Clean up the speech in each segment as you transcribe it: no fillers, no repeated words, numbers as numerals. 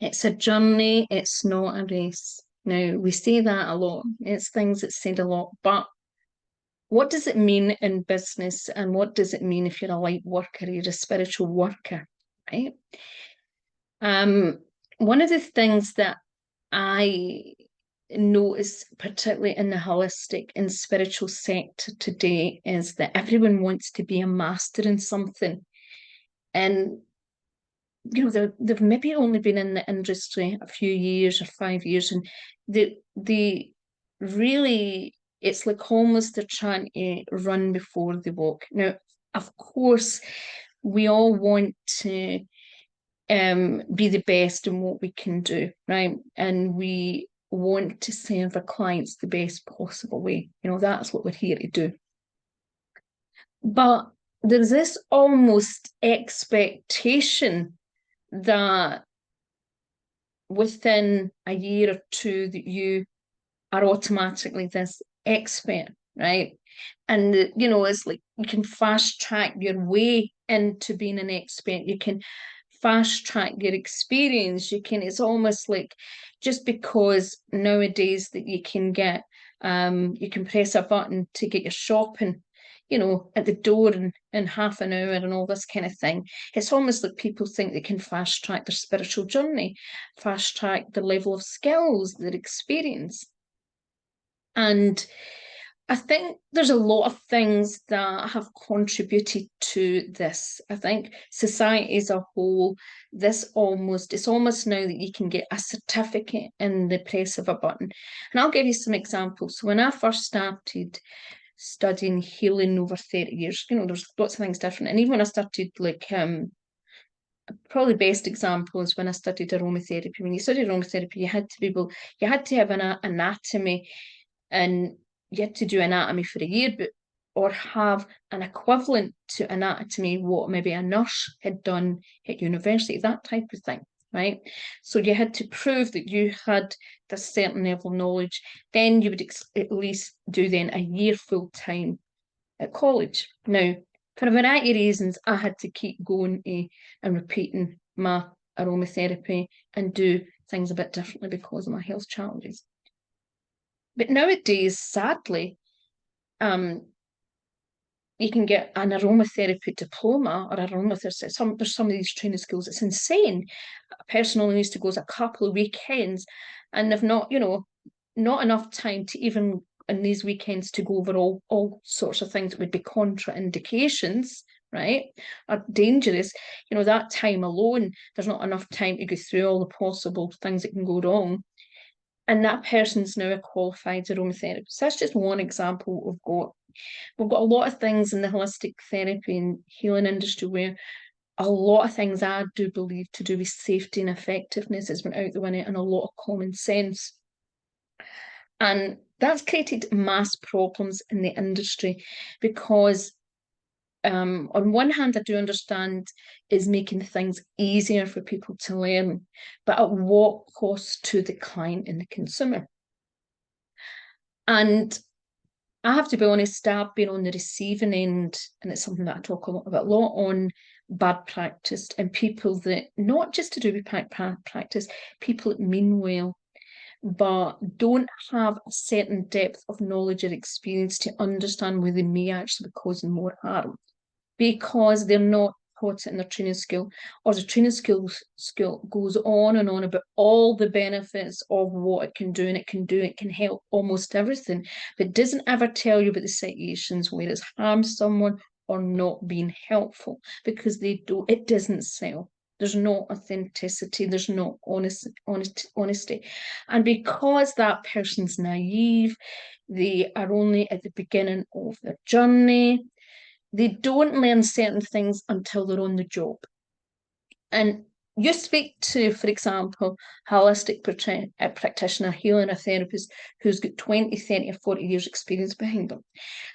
It's a journey, it's not a race. Now, we say that a lot. It's things that's said a lot, but what does it mean in business and what does it mean if you're a light worker, you're a spiritual worker, right? Um, One of the things that I notice, particularly in the holistic and spiritual sector today, is that everyone wants to be a master in something. And they've maybe only been in the industry a few years or 5 years, and they really, it's like almost they're trying to run before they walk. Now, of course, we all want to be the best in what we can do, right? And we want to serve our clients the best possible way. That's what we're here to do. But there's this almost expectation that within a year or two that you are automatically this expert, right? And it's like you can fast track your way into being an expert. You can fast track your experience. It's almost like just because nowadays that you can press a button to get your shopping, at the door in half an hour and all this kind of thing. It's almost like people think they can fast track their spiritual journey, fast track the level of skills, their experience. And I think there's a lot of things that have contributed to this. I think society as a whole, it's almost now that you can get a certificate in the press of a button. And I'll give you some examples. So when I first started studying healing over 30 years, there's lots of things different. And even when I started probably the best example is when I studied aromatherapy. When you studied aromatherapy, you had to have an anatomy, and you had to do anatomy for a year, or have an equivalent to anatomy what maybe a nurse had done at university, that type of thing, right? So you had to prove that you had this certain level of knowledge. Then you would at least do then a year full time at college. Now, for a variety of reasons, I had to keep going and repeating my aromatherapy and do things a bit differently because of my health challenges. But nowadays, sadly, um, you can get an aromatherapy diploma or aromatherapy. There's some of these training schools. It's insane. A person only needs to go a couple of weekends, and they've not enough time to even in these weekends to go over all sorts of things that would be contraindications, right? Are dangerous. That time alone, there's not enough time to go through all the possible things that can go wrong. And that person's now a qualified aromatherapist. That's just one example we've got a lot of things in the holistic therapy and healing industry where a lot of things I do believe to do with safety and effectiveness has been out the window, and a lot of common sense. And that's created mass problems in the industry because on one hand, I do understand is making things easier for people to learn, but at what cost to the client and the consumer? And I have to be honest, I've been on the receiving end, and it's something that I talk a lot on bad practice and people that, not just to do with bad practice, people that mean well, but don't have a certain depth of knowledge or experience to understand where they may actually be causing more harm because they're not taught it in their training school, or the training school goes on and on about all the benefits of what it can do, and it can help almost everything, but doesn't ever tell you about the situations where it's harmed someone or not being helpful, because it doesn't sell. There's no authenticity, there's no honesty. And because that person's naive, they are only at the beginning of their journey, they don't learn certain things until they're on the job. And you speak to, for example, holistic practitioner, healing, a therapist who's got 20, 30, or 40 years experience behind them.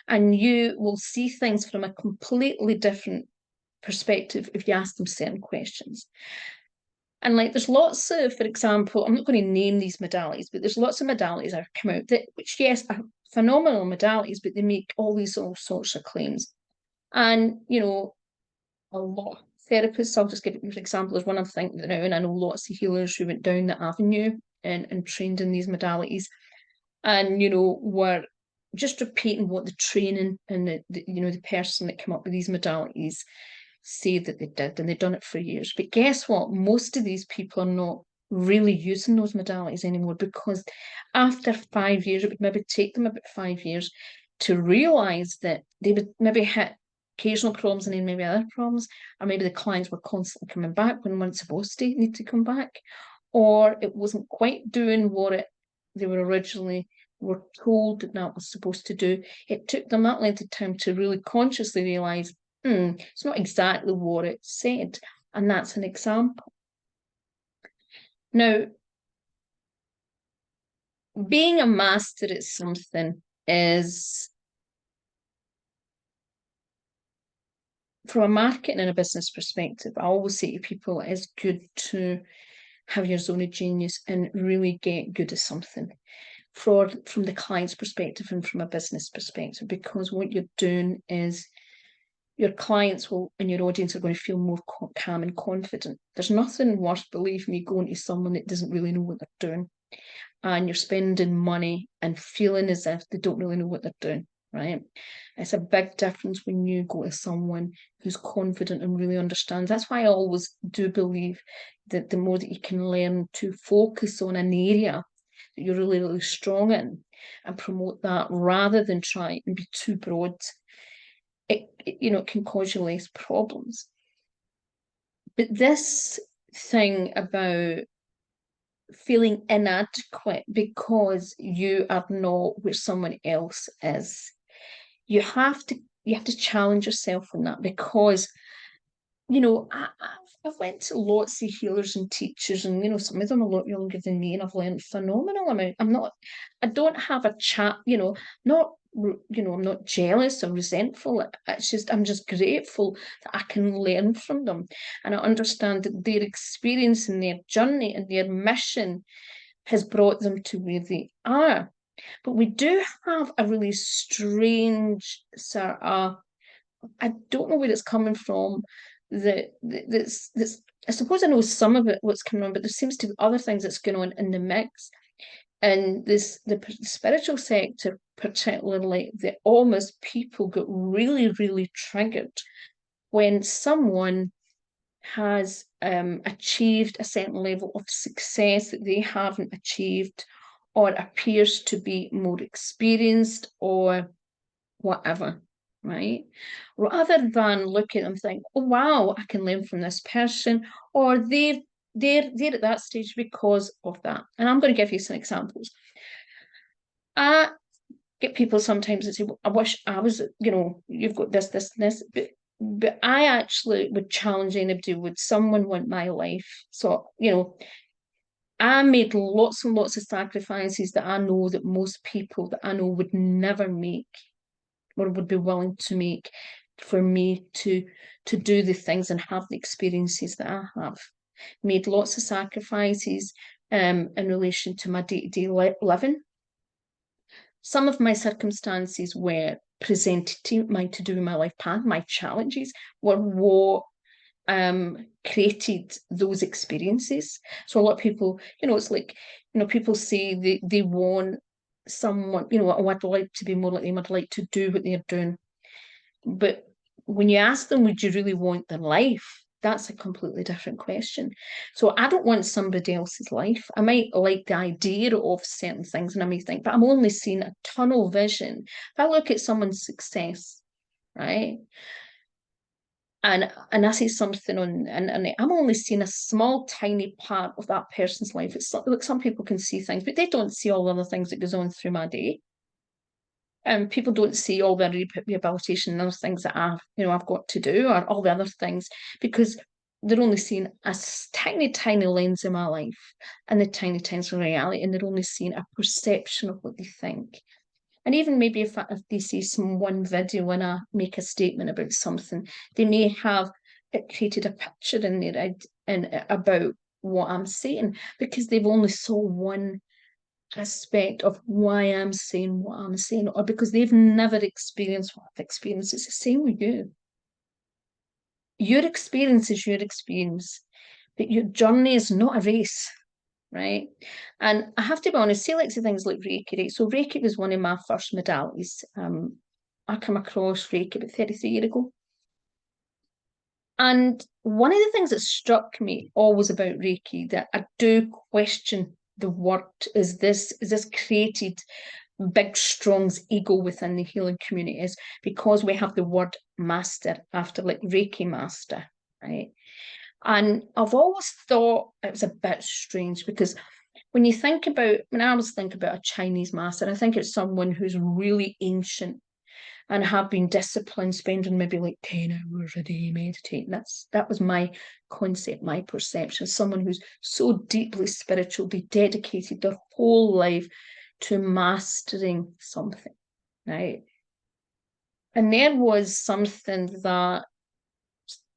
And you will see things from a completely different perspective if you ask them certain questions. And there's lots of, for example, I'm not going to name these modalities, but there's lots of modalities that have come out which, yes, are phenomenal modalities, but they make all sorts of claims. And, a lot of therapists, I'll just give you an example, as one I'm thinking now, and I know lots of healers who went down that avenue and trained in these modalities, and were just repeating what the training and the person that came up with these modalities say that they did, and they'd done it for years. But guess what? Most of these people are not really using those modalities anymore, because after 5 years, it would maybe take them about 5 years to realize that they would maybe hit occasional problems and then maybe other problems, or maybe the clients were constantly coming back when weren't supposed to need to come back, or it wasn't quite doing what they were originally were told that was supposed to do. It took them that length of time to really consciously realize, it's not exactly what it said. And that's an example. Now, being a master at something is, from a marketing and a business perspective, I always say to people, it's good to have your zone of genius and really get good at something from the client's perspective and from a business perspective, because what you're doing is your clients will and your audience are going to feel more calm and confident. There's nothing worse, believe me, going to someone that doesn't really know what they're doing, and you're spending money and feeling as if they don't really know what they're doing, right? It's a big difference when you go to someone who's confident and really understands. That's why I always do believe that the more that you can learn to focus on an area that you're really, really strong in and promote that, rather than try and be too broad, it can cause you less problems. But this thing about feeling inadequate because you are not where someone else is, you have to challenge yourself on that, because I've went to lots of healers and teachers, and some of them are a lot younger than me, and I've learned phenomenal amount. I don't have a chat, not I'm not jealous or resentful. It's just, I'm just grateful that I can learn from them, and I understand that their experience and their journey and their mission has brought them to where they are. But we do have a really strange sort of, I don't know where it's coming from. This I suppose I know some of it, what's coming on, but there seems to be other things that's going on in the mix. And the spiritual sector, particularly the almost people, get really, really triggered when someone has achieved a certain level of success that they haven't achieved, or appears to be more experienced, or whatever, right? Rather than look at them and think, oh wow, I can learn from this person, or they're at that stage because of that. And I'm going to give you some examples. I get people sometimes that say, well, I wish I was, you've got this, this, and this, but I actually would challenge anybody, would someone want my life? So, I made lots and lots of sacrifices that I know that most people that I know would never make, or would be willing to make, for me to do the things and have the experiences that I have. Made lots of sacrifices in relation to my day-to-day living. Some of my circumstances were presented to do with my life path. My challenges were what created those experiences. So a lot of people, it's like, people say they want someone, oh, I'd like to be more like them, I'd like to do what they're doing. But when you ask them, would you really want their life? That's a completely different question. So I don't want somebody else's life. I might like the idea of certain things, and I may think, but I'm only seeing a tunnel vision. If I look at someone's success, right, and I see something on, and I'm only seeing a small, tiny part of that person's life. It's like some people can see things, but they don't see all the other things that goes on through my day. And people don't see all the rehabilitation and other things that I've got to do, or all the other things, because they're only seeing a tiny, tiny lens in my life and the tiny, tiny reality, and they're only seeing a perception of what they think. And even maybe if they see some one video and I make a statement about something, they may have created a picture in their head and about what I'm saying, because they've only saw one aspect of why I'm saying what I'm saying, or because they've never experienced what I've experienced. It's the same with you. your experience is your experience, but your journey is not a race, right? And I have to be honest, say like things like Reiki, right? So Reiki was one of my first modalities. I came across Reiki about 33 years ago. And one of the things that struck me always about Reiki that I do question the word is this created big strong's ego within the healing community is because we have the word master after like Reiki master, right? And I've always thought it was a bit strange because when I always think about a Chinese master, I think it's someone who's really ancient and have been disciplined, spending maybe like 10 hours a day meditating. That was my concept, my perception. Someone who's so deeply spiritual, they dedicated their whole life to mastering something, right? And there was something that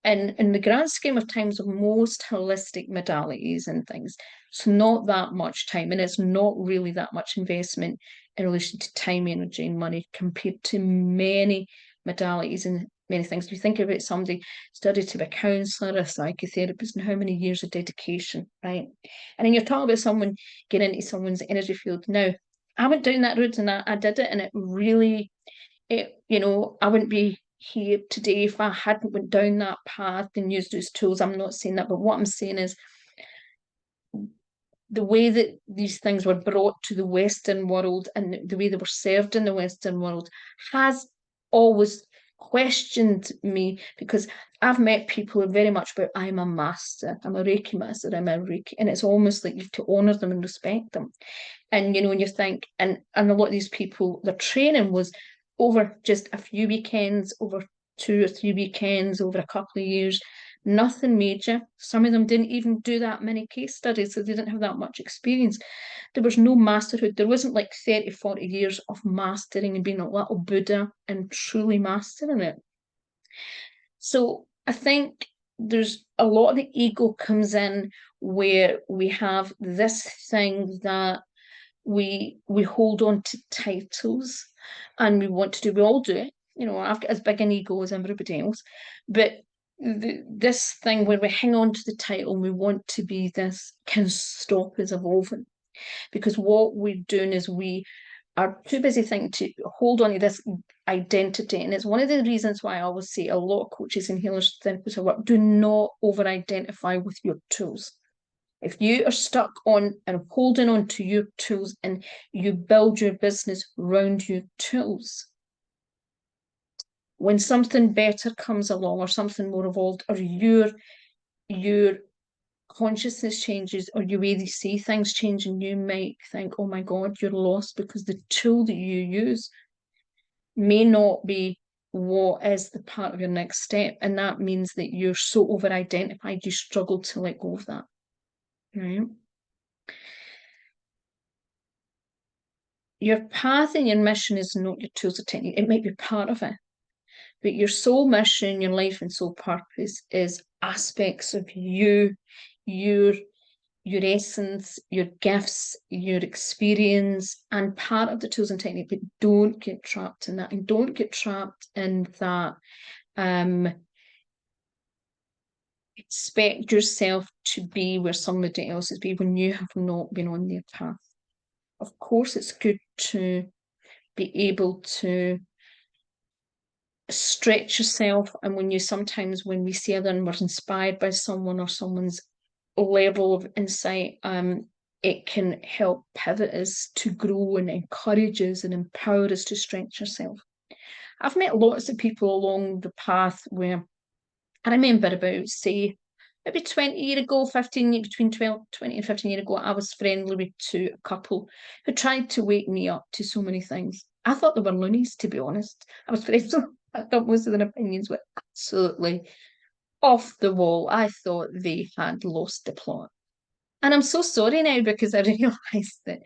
in the grand scheme of times of most holistic modalities and things, it's not that much time and it's not really that much investment in relation to time, energy, and money compared to many modalities and many things. If you think about somebody studied to be a counsellor, a psychotherapist, and how many years of dedication, right? And then you're talking about someone getting into someone's energy field. Now, I went down that route and I did it, and it really I wouldn't be here today if I hadn't went down that path and used those tools. I'm not saying that, but what I'm saying is the way that these things were brought to the Western world and the way they were served in the Western world has always questioned me because I've met people who are very much about I'm a master, I'm a Reiki master, I'm a Reiki, and it's almost like you have to honour them and respect them. And when you think, and a lot of these people, their training was over just a few weekends, over 2 or 3 weekends, over a couple of years, nothing major. Some of them didn't even do that many case studies, so they didn't have that much experience. There was no masterhood. There wasn't like 30, 40 years of mastering and being a little Buddha and truly mastering it. So I think there's a lot of the ego comes in where we have this thing that we hold on to titles and we want to do, we all do it. I've got as big an ego as everybody else. But this thing where we hang on to the title and we want to be this can stop us evolving. Because what we're doing is we are too busy thinking to hold on to this identity. And it's one of the reasons why I always say a lot of coaches and healers, therapists at work, do not over-identify with your tools. If you are stuck on and holding on to your tools and you build your business around your tools, when something better comes along or something more evolved or your consciousness changes or your way you see things change, and you might think, oh my God, you're lost because the tool that you use may not be what is the part of your next step. And that means that you're so over-identified, you struggle to let go of that. Right? Your path and your mission is not your tools or technique. It might be part of it. But your soul mission, your life and soul purpose is aspects of you, your essence, your gifts, your experience, and part of the tools and technique. But don't get trapped in that, and don't get trapped in that. Expect yourself to be where somebody else is be when you have not been on their path. Of course, it's good to be able to stretch yourself, and when we see other and we're inspired by someone or someone's level of insight, it can help pivot us to grow and encourage us and empower us to stretch ourselves. I've met lots of people along the path where I remember about, say, maybe 20 years ago, 15 years, between 20 and 15 years ago, I was friendly with a couple who tried to wake me up to so many things. I thought they were loonies, to be honest. I was friends with them. I thought most of their opinions were absolutely off the wall. I thought they had lost the plot. And I'm so sorry now because I realised that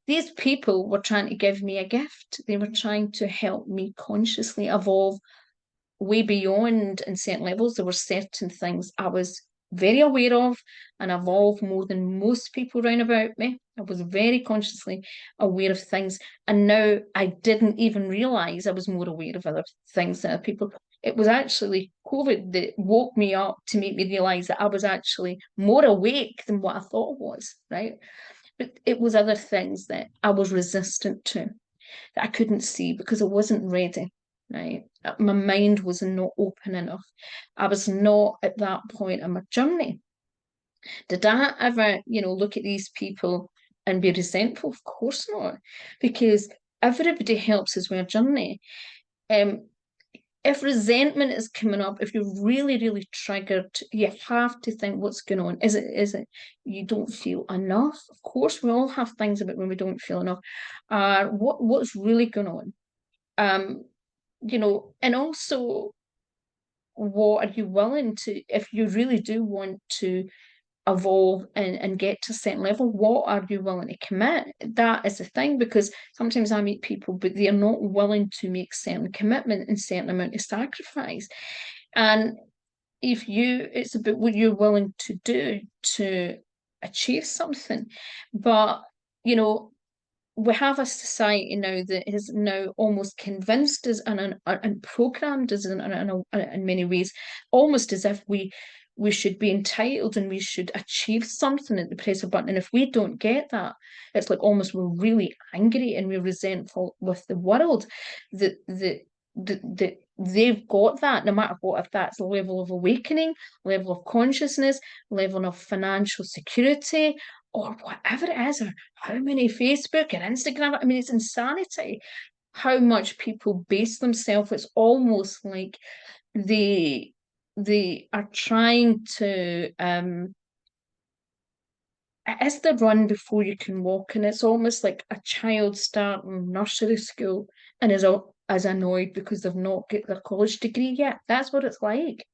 these people were trying to give me a gift. They were trying to help me consciously evolve way beyond in certain levels. There were certain things I was very aware of and evolved more than most people round about me. I was very consciously aware of things. And now I didn't even realise I was more aware of other things than other people. It was actually COVID that woke me up to make me realise that I was actually more awake than what I thought I was, right? But it was other things that I was resistant to, that I couldn't see because I wasn't ready, right? My mind was not open enough. I was not at that point in my journey. Did I ever, look at these people and be resentful? Of course not, because everybody helps us with our journey. If resentment is coming up, if you're really, really triggered, you have to think what's going on. Is it you don't feel enough? Of course, we all have things about when we don't feel enough. What's really going on? And also, what are you willing to, if you really do want to evolve and get to a certain level, what are you willing to commit? That is the thing, because sometimes I meet people, but they are not willing to make certain commitment and certain amount of sacrifice. And it's about what you're willing to do to achieve something. But, we have a society now that is now almost convinced us and programmed us in many ways, almost as if we should be entitled and we should achieve something at the press of a button. And if we don't get that, it's like almost we're really angry and we're resentful with the world that they've got that, no matter what, if that's a level of awakening, level of consciousness, level of financial security, or whatever it is, or how many Facebook and Instagram. I mean, it's insanity how much people base themselves. It's almost like they are trying to it's the run before you can walk, and it's almost like a child starting nursery school and is annoyed because they've not got their college degree yet. That's what it's like.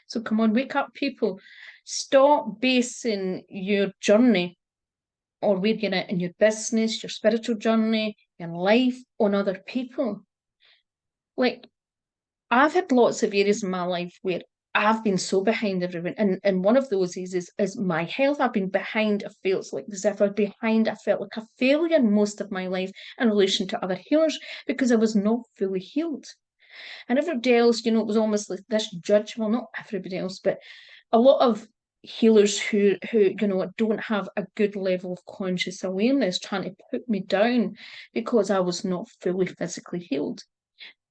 So come on, wake up, people. Stop basing your journey or where you're at in your business, your spiritual journey, your life on other people. Like, I've had lots of areas in my life where I've been so behind everyone. And one of those is my health. I've been behind. I felt like as if I'd behind. I felt like a failure most of my life in relation to other healers because I was not fully healed. And everybody else, it was almost like this judge. Well, not everybody else, but a lot of healers who don't have a good level of conscious awareness trying to put me down because I was not fully physically healed.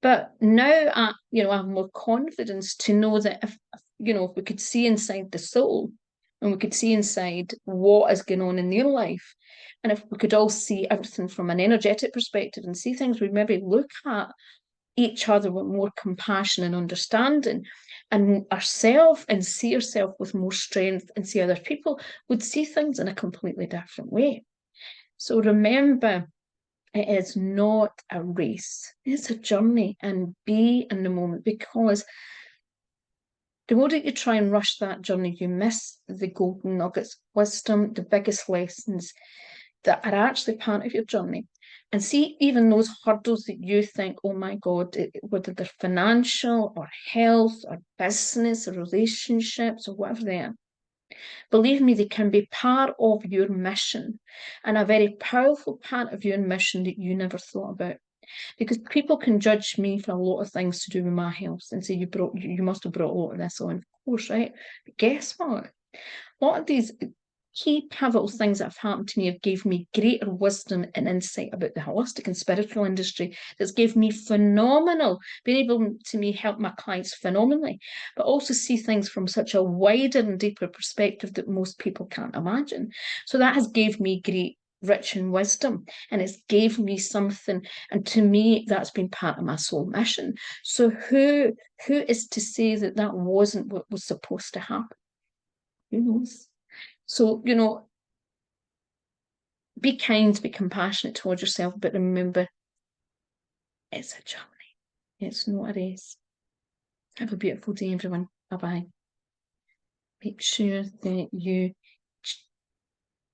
But now I have more confidence to know that if we could see inside the soul and we could see inside what is going on in their life, and if we could all see everything from an energetic perspective and see things, we'd maybe look at each other with more compassion and understanding, and ourselves, and see ourselves with more strength, and see other people would see things in a completely different way. So remember, it is not a race, it's a journey, and be in the moment, because the more that you try and rush that journey, you miss the golden nuggets, wisdom, the biggest lessons that are actually part of your journey. And see, even those hurdles that you think, oh my God, whether they're financial or health or business or relationships or whatever they are, believe me, they can be part of your mission, and a very powerful part of your mission that you never thought about. Because people can judge me for a lot of things to do with my health and say, you must have brought a lot of this on. Of course, right? But guess what? A lot of these key pivotal things that have happened to me have gave me greater wisdom and insight about the holistic and spiritual industry. That's gave me phenomenal, being able to me help my clients phenomenally, but also see things from such a wider and deeper perspective that most people can't imagine. So that has gave me great rich in wisdom, and it's gave me something, and to me that's been part of my soul mission. So who is to say that that wasn't what was supposed to happen? Who knows? So, be kind, be compassionate towards yourself, but remember, it's a journey. It's not a race. Have a beautiful day, everyone. Bye-bye. Make sure that you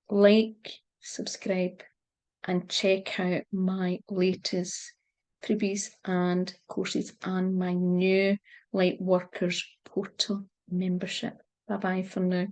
like, subscribe, and check out my latest freebies and courses and my new Light Workers portal membership. Bye bye for now.